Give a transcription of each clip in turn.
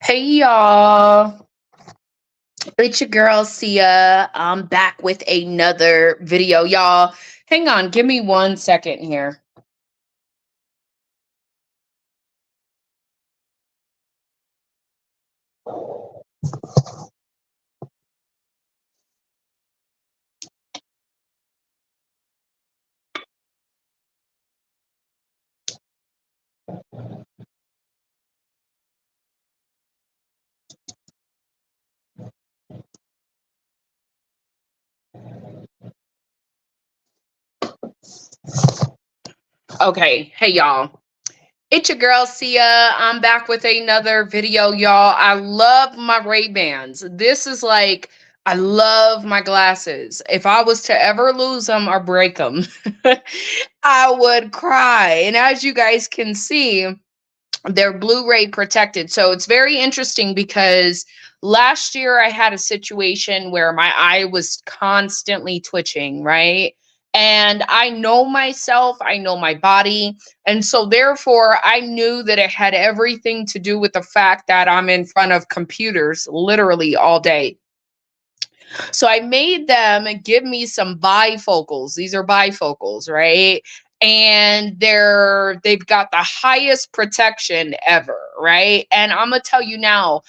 Hey y'all, it's your girl Sia. I'm back with another video, y'all. Hang on, give me 1 second here. Okay, hey y'all. It's your girl Sia. I'm back with another video, y'all. I love my Ray-Bans. This is like I love my glasses. If I was to ever lose them or break them, I would cry. And as you guys can see, they're Blu-ray protected. So it's very interesting because last year I had a situation where my eye was constantly twitching, right? And I know myself, I know my body. And so therefore I knew that it had everything to do with the fact that I'm in front of computers literally all day. So I made them give me some bifocals. These are bifocals, right? And they've got the highest protection ever, right? And I'm gonna tell you now,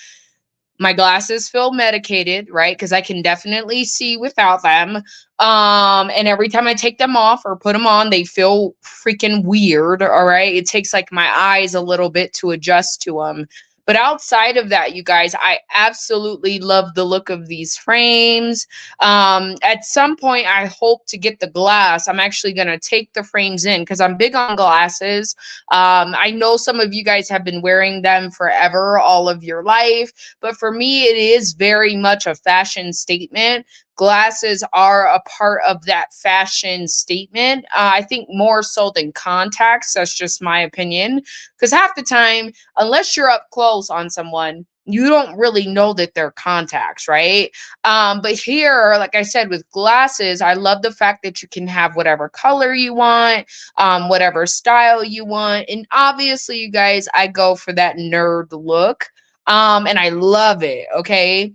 my glasses feel medicated, right? Because I can definitely see without them. And every time I take them off or put them on, they feel freaking weird. All right. It takes like my eyes a little bit to adjust to them. But outside of that, you guys, I absolutely love the look of these frames. At some point, I hope to get the glass. I'm actually going to take the frames in because I'm big on glasses. I know some of you guys have been wearing them forever, all of your life. But for me, it is very much a fashion statement. Glasses are a part of that fashion statement. I think more so than contacts. That's just my opinion. Because half the time, unless you're up close on someone, you don't really know that they're contacts, right? But here, like I said, with glasses, I love the fact that you can have whatever color you want, whatever style you want. And obviously, you guys, I go for that nerd look. And I love it. Okay.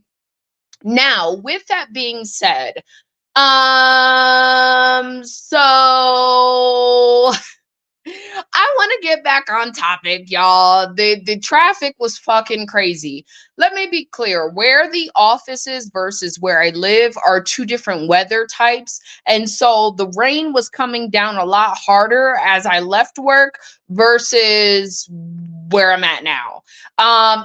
Now, with that being said, so I want to get back on topic, y'all. The traffic was fucking crazy. Let me be clear. Where the office is versus where I live are two different weather types. And so the rain was coming down a lot harder as I left work versus where I'm at now.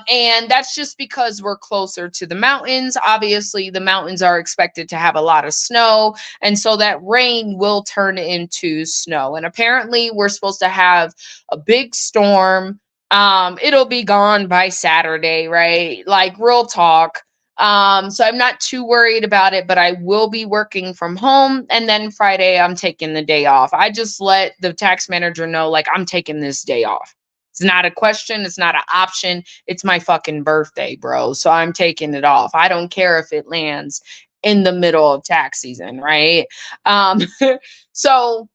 And that's just because we're closer to the mountains. Obviously, the mountains are expected to have a lot of snow, and so that rain will turn into snow. And apparently, we're supposed to have a big storm. It'll be gone by Saturday, right? Like real talk. So I'm not too worried about it, but I will be working from home. And then Friday, I'm taking the day off. I just let the tax manager know, like, I'm taking this day off. It's not a question. It's not an option. It's my fucking birthday, bro. So I'm taking it off. I don't care if it lands in the middle of tax season, right? Um, so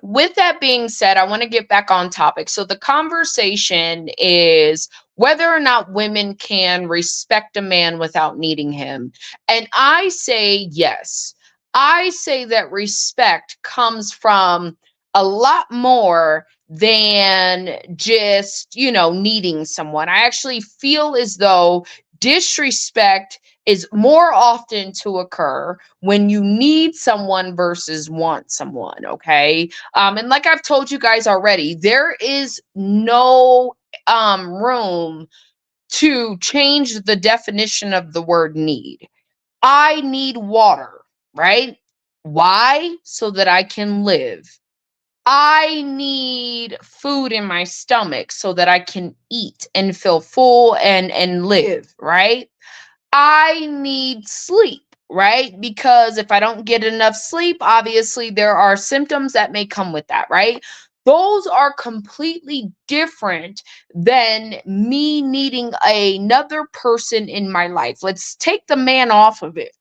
with that being said, I want to get back on topic. So the conversation is whether or not women can respect a man without needing him. And I say yes. I say that respect comes from a lot more than just, needing someone. I actually feel as though disrespect is more often to occur when you need someone versus want someone, okay? And like I've told you guys already, there is no room to change the definition of the word need. I need water, right? Why? So that I can live. I need food in my stomach so that I can eat and feel full and live, right? I need sleep, right? Because if I don't get enough sleep, obviously there are symptoms that may come with that, right? Those are completely different than me needing another person in my life. Let's take the man off of it.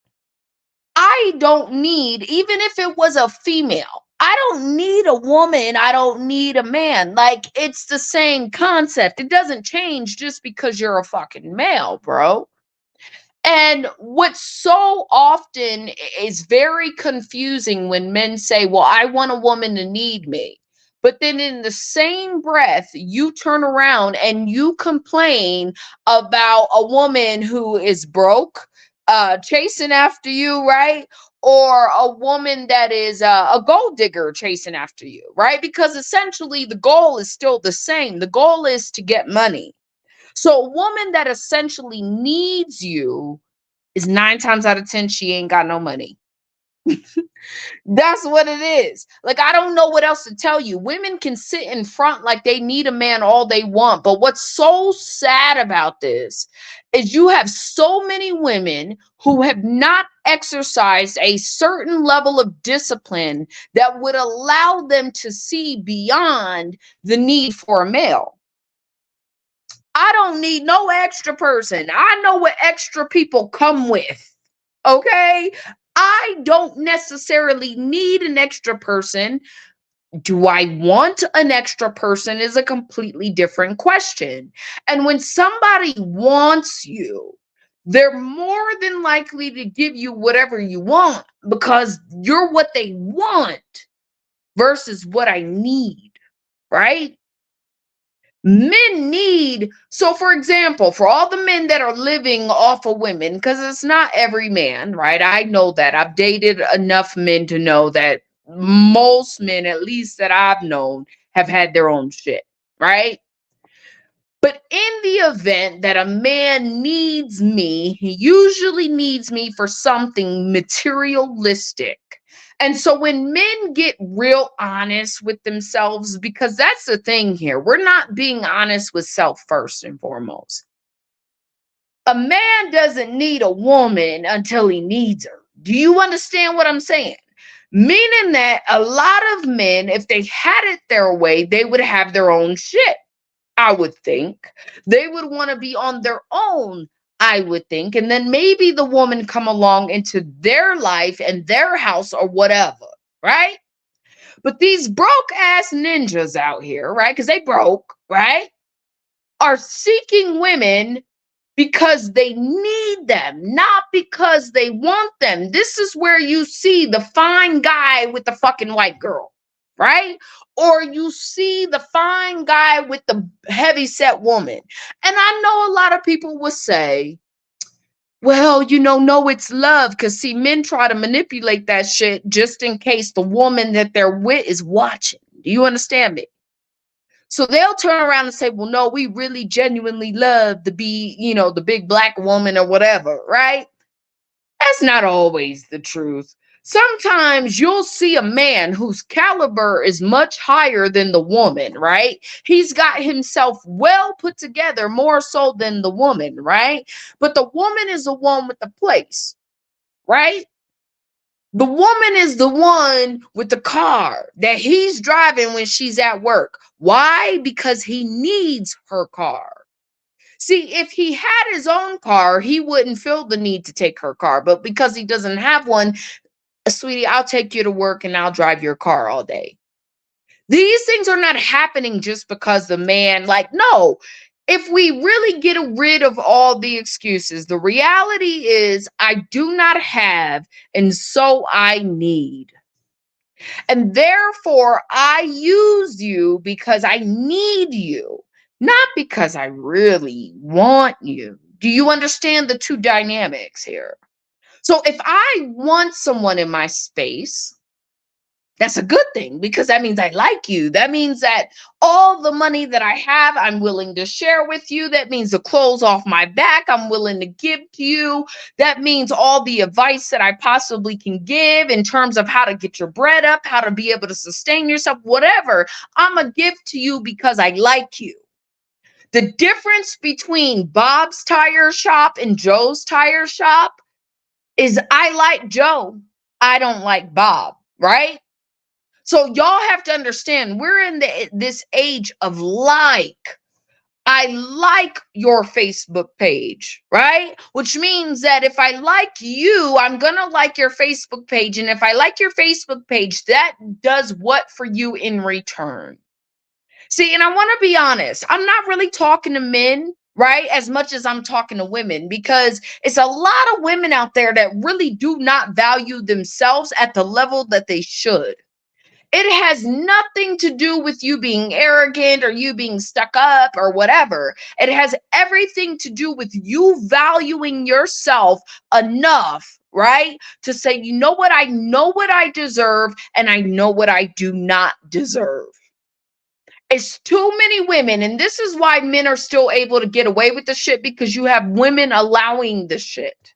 I don't need, even if it was a female, I don't need a woman. I don't need a man. Like, it's the same concept. It doesn't change just because you're a fucking male, bro. And what so often is very confusing when men say, well, I want a woman to need me. But then in the same breath, you turn around and you complain about a woman who is broke, chasing after you, right? Or a woman that is a gold digger chasing after you, right? Because essentially the goal is still the same. The goal is to get money. So a woman that essentially needs you is 9 times out of 10, she ain't got no money. That's what it is. Like, I don't know what else to tell you. Women can sit in front like they need a man all they want. But what's so sad about this is you have so many women who have not exercised a certain level of discipline that would allow them to see beyond the need for a male. I don't need no extra person. I know what extra people come with. Okay? I don't necessarily need an extra person. Do I want an extra person is a completely different question. And when somebody wants you, they're more than likely to give you whatever you want because you're what they want versus what I need, right? Men need, so for example, for all the men that are living off of women, because it's not every man, right? I know that. I've dated enough men to know that most men, at least that I've known, have had their own shit, right? But in the event that a man needs me, he usually needs me for something materialistic. And so when men get real honest with themselves, because that's the thing here, we're not being honest with self first and foremost. A man doesn't need a woman until he needs her. Do you understand what I'm saying? Meaning that a lot of men, if they had it their way, they would have their own shit. I would think. They would want to be on their own, I would think. And then maybe the woman come along into their life and their house or whatever, right? But these broke ass ninjas out here, right? Because they broke, right? Are seeking women because they need them, not because they want them. This is where you see the fine guy with the fucking white girl, right? Or you see the fine guy with the heavy set woman. And I know a lot of people will say, well, no, it's love. Because see, men try to manipulate that shit just in case the woman that they're with is watching. Do you understand me? So they'll turn around and say, well, no, we really genuinely love to be, the big black woman or whatever, right? That's not always the truth. Sometimes you'll see a man whose caliber is much higher than the woman, right? He's got himself well put together more so than the woman, right? But the woman is the one with the place, right? The woman is the one with the car that he's driving when she's at work. Why? Because he needs her car. See, if he had his own car, he wouldn't feel the need to take her car. But because he doesn't have one, sweetie, I'll take you to work and I'll drive your car all day. These things are not happening just because the man, no. If we really get rid of all the excuses, the reality is I do not have, and so I need. And therefore, I use you because I need you, not because I really want you. Do you understand the two dynamics here? So if I want someone in my space, that's a good thing because that means I like you. That means that all the money that I have, I'm willing to share with you. That means the clothes off my back, I'm willing to give to you. That means all the advice that I possibly can give in terms of how to get your bread up, how to be able to sustain yourself, whatever. I'm going to give to you because I like you. The difference between Bob's tire shop and Joe's tire shop is I like Joe. I don't like Bob, right? So y'all have to understand, we're in this age of like. I like your Facebook page, right? Which means that if I like you, I'm going to like your Facebook page. And if I like your Facebook page, that does what for you in return? See, and I want to be honest, I'm not really talking to men, right? As much as I'm talking to women, because it's a lot of women out there that really do not value themselves at the level that they should. It has nothing to do with you being arrogant or you being stuck up or whatever. It has everything to do with you valuing yourself enough, right? To say, you know what? I know what I deserve and I know what I do not deserve. It's too many women, and this is why men are still able to get away with the shit, because you have women allowing the shit.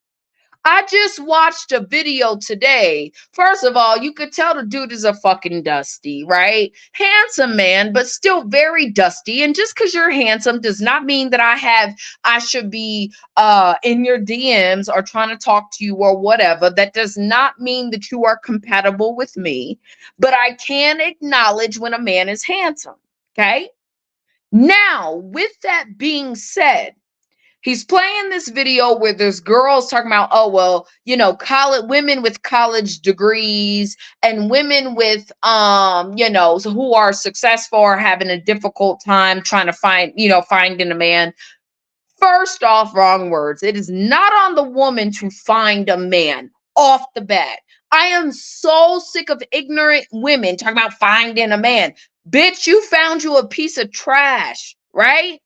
I just watched a video today. First of all, you could tell the dude is a fucking dusty, right? Handsome man, but still very dusty. And just because you're handsome does not mean that I should be in your DMs or trying to talk to you or whatever. That does not mean that you are compatible with me. But I can acknowledge when a man is handsome. Okay. Now, with that being said, he's playing this video where there's girls talking about, oh, well, you know, college women with college degrees and women with, you know, who are successful or having a difficult time trying to find, you know, finding a man. First off, wrong words. It is not on the woman to find a man off the bat. I am so sick of ignorant women talking about finding a man. Bitch, you found you a piece of trash, right?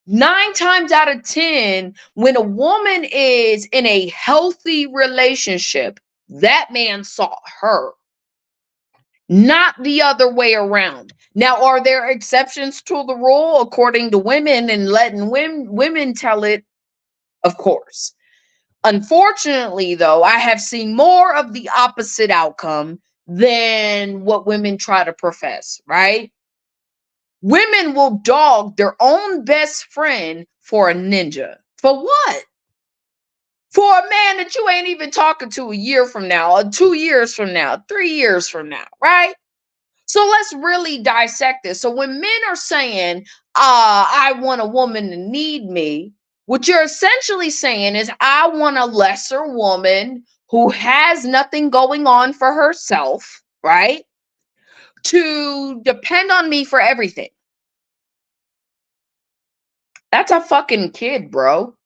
9 times out of 10, when a woman is in a healthy relationship, that man sought her, not the other way around. Now, are there exceptions to the rule according to women and letting women tell it? Of course. Unfortunately, though, I have seen more of the opposite outcome than what women try to profess, right? Women will dog their own best friend for a ninja. For what? For a man that you ain't even talking to a year from now, or 2 years from now, 3 years from now, right? So let's really dissect this. So when men are saying, I want a woman to need me, what you're essentially saying is, I want a lesser woman who has nothing going on for herself, right? To depend on me for everything. That's a fucking kid, bro.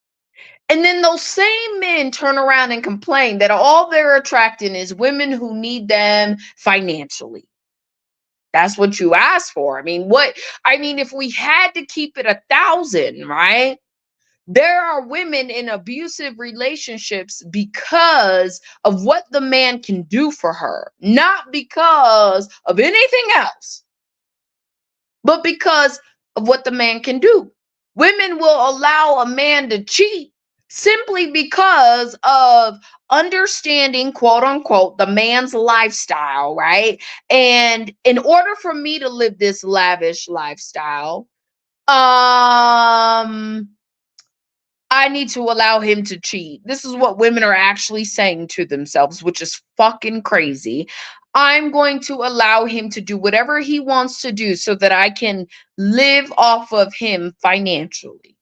And then those same men turn around and complain that all they're attracting is women who need them financially. That's what you asked for. I mean, if we had to keep it 1,000, right? There are women in abusive relationships because of what the man can do for her, not because of anything else, but because of what the man can do. Women will allow a man to cheat simply because of understanding, quote unquote, the man's lifestyle, right? And in order for me to live this lavish lifestyle, I need to allow him to cheat. This is what women are actually saying to themselves, which is fucking crazy. I'm going to allow him to do whatever he wants to do so that I can live off of him financially.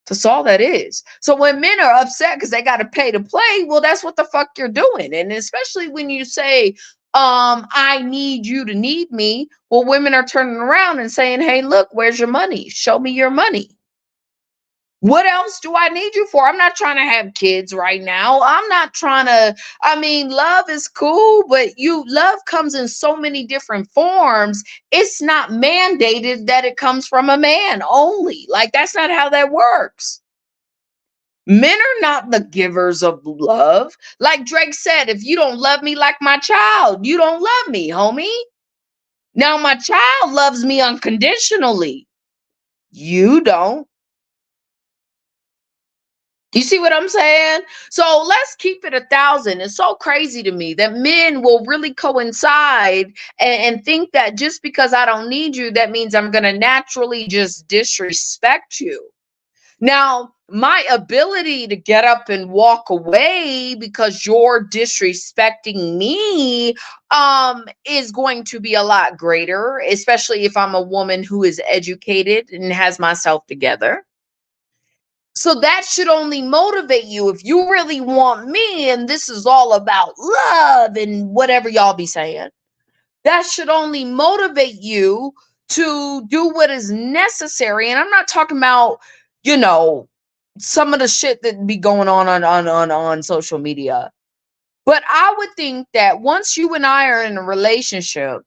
That's all that is. So when men are upset because they got to pay to play, well, that's what the fuck you're doing. And especially when you say, I need you to need me. Well, women are turning around and saying, hey, look, where's your money? Show me your money. What else do I need you for? I'm not trying to have kids right now. I'm not trying to, love is cool, but love comes in so many different forms. It's not mandated that it comes from a man only. Like, that's not how that works. Men are not the givers of love. Like Drake said, if you don't love me like my child, you don't love me, homie. Now, my child loves me unconditionally. You don't. You see what I'm saying? So let's keep it 1,000. It's so crazy to me that men will really coincide and think that just because I don't need you, that means I'm going to naturally just disrespect you. Now, my ability to get up and walk away because you're disrespecting me is going to be a lot greater, especially if I'm a woman who is educated and has myself together. So that should only motivate you if you really want me and this is all about love and whatever y'all be saying. That should only motivate you to do what is necessary. And I'm not talking about, you know, some of the shit that be going on social media. But I would think that once you and I are in a relationship,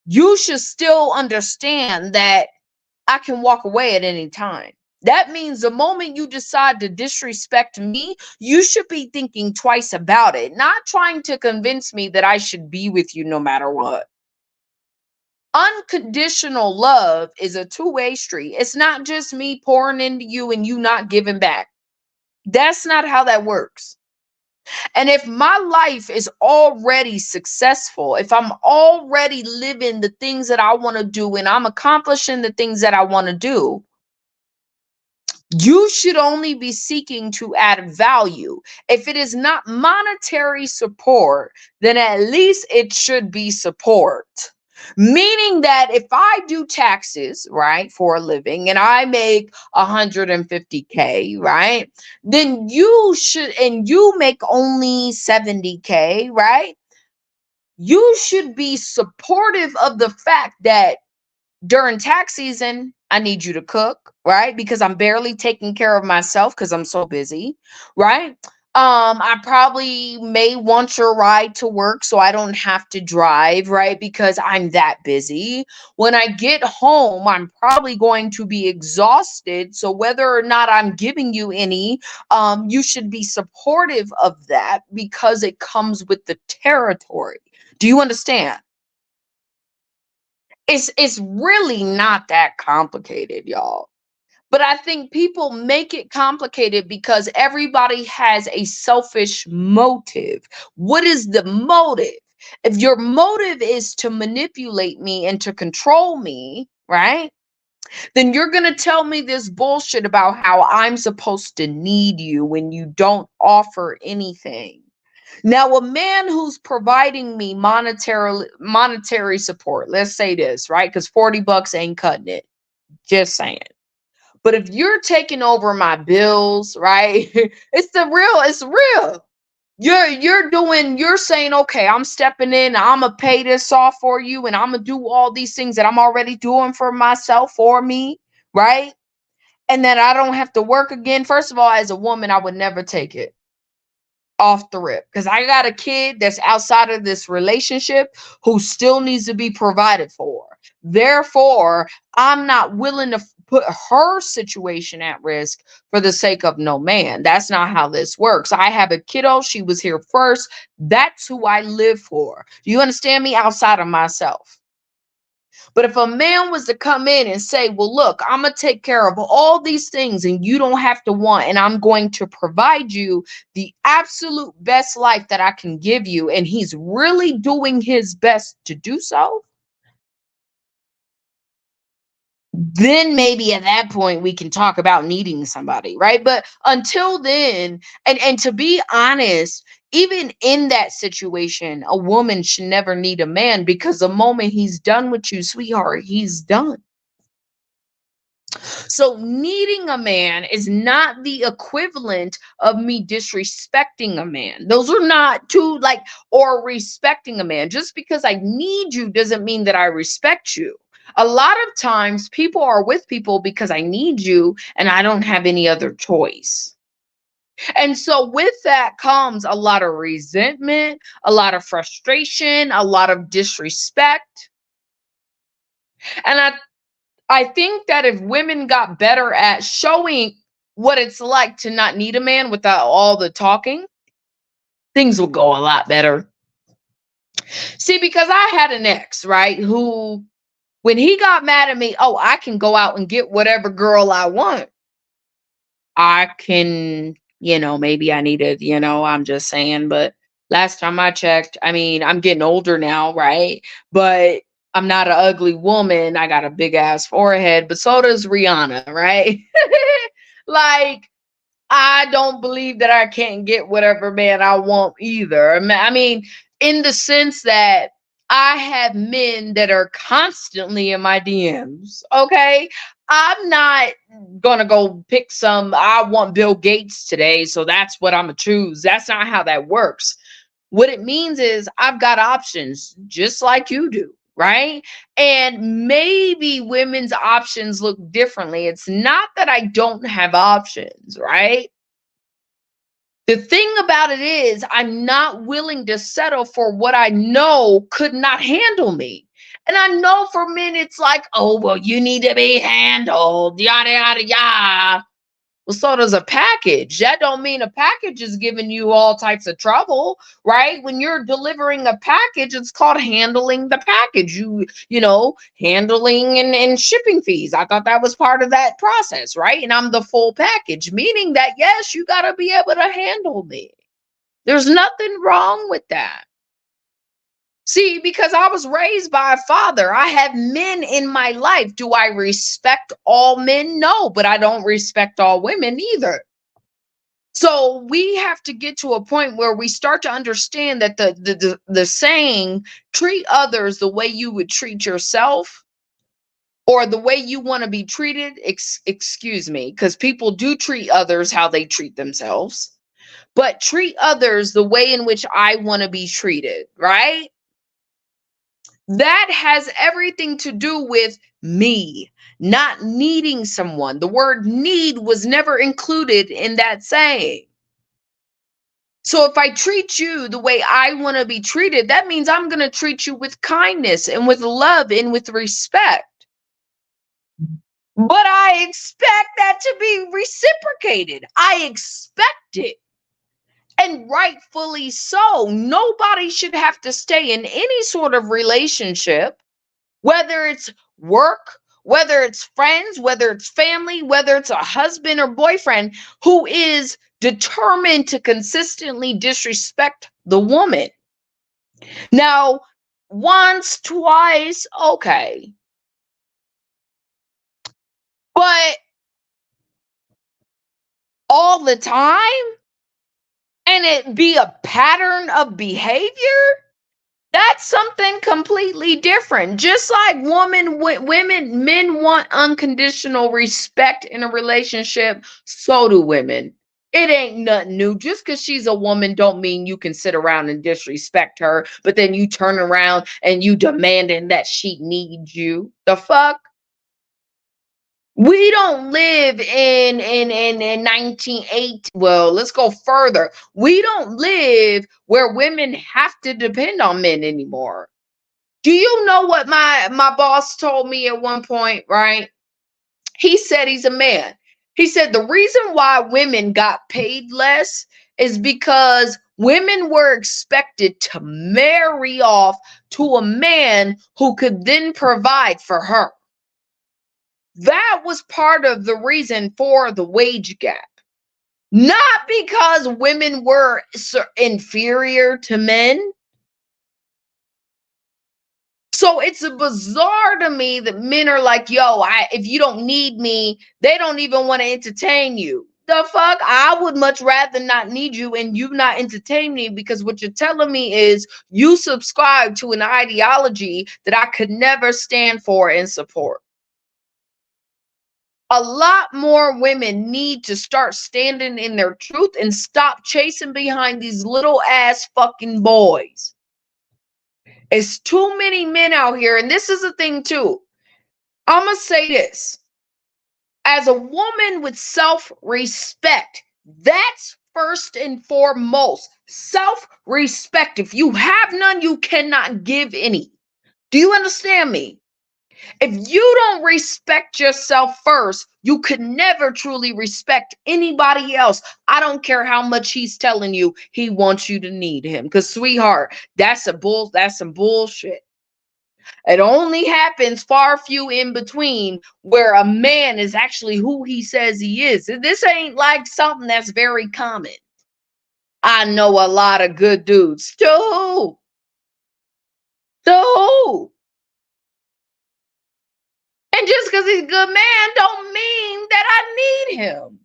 you should still understand that I can walk away at any time. That means the moment you decide to disrespect me, you should be thinking twice about it, not trying to convince me that I should be with you no matter what. Unconditional love is a two-way street. It's not just me pouring into you and you not giving back. That's not how that works. And if my life is already successful, if I'm already living the things that I want to do and I'm accomplishing the things that I want to do, you should only be seeking to add value. If it is not monetary support, then at least it should be support. Meaning that if I do taxes, right, for a living and I make 150K, right, then you should, and you make only 70K, right? You should be supportive of the fact that during tax season, I need you to cook, right? Because I'm barely taking care of myself because I'm so busy, right? I probably may want your ride to work so I don't have to drive, right? Because I'm that busy. When I get home, I'm probably going to be exhausted. So whether or not I'm giving you any, you should be supportive of that because it comes with the territory. Do you understand? It's really not that complicated, y'all. But I think people make it complicated because everybody has a selfish motive. What is the motive? If your motive is to manipulate me and to control me, right? Then you're going to tell me this bullshit about how I'm supposed to need you when you don't offer anything. Now, a man who's providing me monetary support, let's say this, right? Because 40 bucks ain't cutting it. Just saying. But if you're taking over my bills, right? It's real. You're saying, okay, I'm stepping in, I'm gonna pay this off for you, and I'm gonna do all these things that I'm already doing for myself for me, right? And then I don't have to work again. First of all, as a woman, I would never take it off the rip because I got a kid that's outside of this relationship who still needs to be provided for. Therefore, I'm not willing to put her situation at risk for the sake of no man. That's not how this works. I have a kiddo. She was here first. That's who I live for. Do you understand me? Outside of myself. But if a man was to come in and say, well, look, I'm going to take care of all these things and you don't have to want, and I'm going to provide you the absolute best life that I can give you, and he's really doing his best to do so, then maybe at that point we can talk about needing somebody, right? But until then, and to be honest, even in that situation, a woman should never need a man because the moment he's done with you, sweetheart, he's done. So needing a man is not the equivalent of me disrespecting a man. Those are not two, like, or respecting a man. Just because I need you doesn't mean that I respect you. A lot of times people are with people because I need you and I don't have any other choice. And so with that comes a lot of resentment, a lot of frustration, a lot of disrespect. And I think that if women got better at showing what it's like to not need a man without all the talking, things will go a lot better. See, because I had an ex, right, who, when he got mad at me, oh, I can go out and get whatever girl I want. I can, maybe I needed, I'm just saying, but last time I checked, I mean, I'm getting older now, right? But I'm not an ugly woman. I got a big ass forehead, but so does Rihanna, right? Like, I don't believe that I can't get whatever man I want either. I mean, in the sense that I have men that are constantly in my DMs. Okay. I'm not gonna go pick some, I want Bill Gates today, so that's what I'm gonna choose. That's not how that works. What it means is I've got options just like you do, right? And maybe women's options look differently. It's not that I don't have options, right? The thing about it is, I'm not willing to settle for what I know could not handle me. And I know for men, it's like, oh, well, you need to be handled, yada, yada, yada. Well, so does a package. That don't mean a package is giving you all types of trouble, right? When you're delivering a package, it's called handling the package. Handling and shipping fees. I thought that was part of that process, right? And I'm the full package, meaning that yes, you got to be able to handle me. There's nothing wrong with that. See, because I was raised by a father, I have men in my life. Do I respect all men? No, but I don't respect all women either. So we have to get to a point where we start to understand that the saying, treat others the way you would treat yourself, or the way you want to be treated, excuse me, because people do treat others how they treat themselves, but treat others the way in which I want to be treated, right? That has everything to do with me not needing someone. The word need was never included in that saying. So if I treat you the way I want to be treated, that means I'm going to treat you with kindness and with love and with respect. But I expect that to be reciprocated. I expect it. And rightfully so. Nobody should have to stay in any sort of relationship, whether it's work, whether it's friends, whether it's family, whether it's a husband or boyfriend, who is determined to consistently disrespect the woman. Now, once, twice, okay. But all the time, and it be a pattern of behavior, that's something completely different. Just like men want unconditional respect in a relationship, so do women. It ain't nothing new. Just because she's a woman don't mean you can sit around and disrespect her, but then you turn around and you demanding that she needs you. The fuck? We don't live in 1980. Well, let's go further. We don't live where women have to depend on men anymore. Do you know what my boss told me at one point, right? He said he's a man. He said the reason why women got paid less is because women were expected to marry off to a man who could then provide for her. That was part of the reason for the wage gap. Not because women were inferior to men. So it's bizarre to me that men are like, yo, if you don't need me, they don't even want to entertain you. The fuck? I would much rather not need you and you not entertain me, because what you're telling me is you subscribe to an ideology that I could never stand for and support. A lot more women need to start standing in their truth and stop chasing behind these little ass fucking boys. It's too many men out here. And this is the thing too. I'm going to say this. As a woman with self-respect, that's first and foremost. Self-respect. If you have none, you cannot give any. Do you understand me? If you don't respect yourself first, you could never truly respect anybody else. I don't care how much he's telling you he wants you to need him. Because, sweetheart, that's some bullshit. It only happens far few in between where a man is actually who he says he is. This ain't like something that's very common. I know a lot of good dudes. To who? And just because he's a good man don't mean that I need him.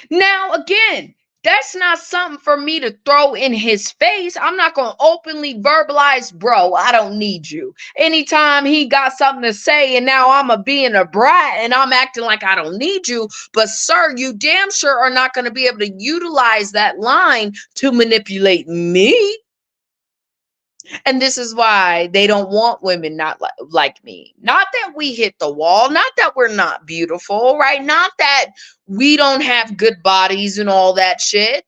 Now, again, that's not something for me to throw in his face. I'm not going to openly verbalize, bro, I don't need you. Anytime he got something to say and now I'm a being a brat and I'm acting like I don't need you. But, sir, you damn sure are not going to be able to utilize that line to manipulate me. And this is why they don't want women not like me. Not that we hit the wall, not that we're not beautiful, right? Not that we don't have good bodies and all that shit.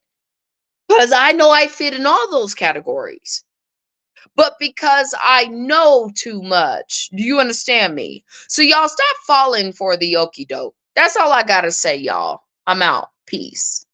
Because I know I fit in all those categories. But because I know too much. Do you understand me? So y'all stop falling for the okie doke. That's all I gotta say, y'all. I'm out. Peace.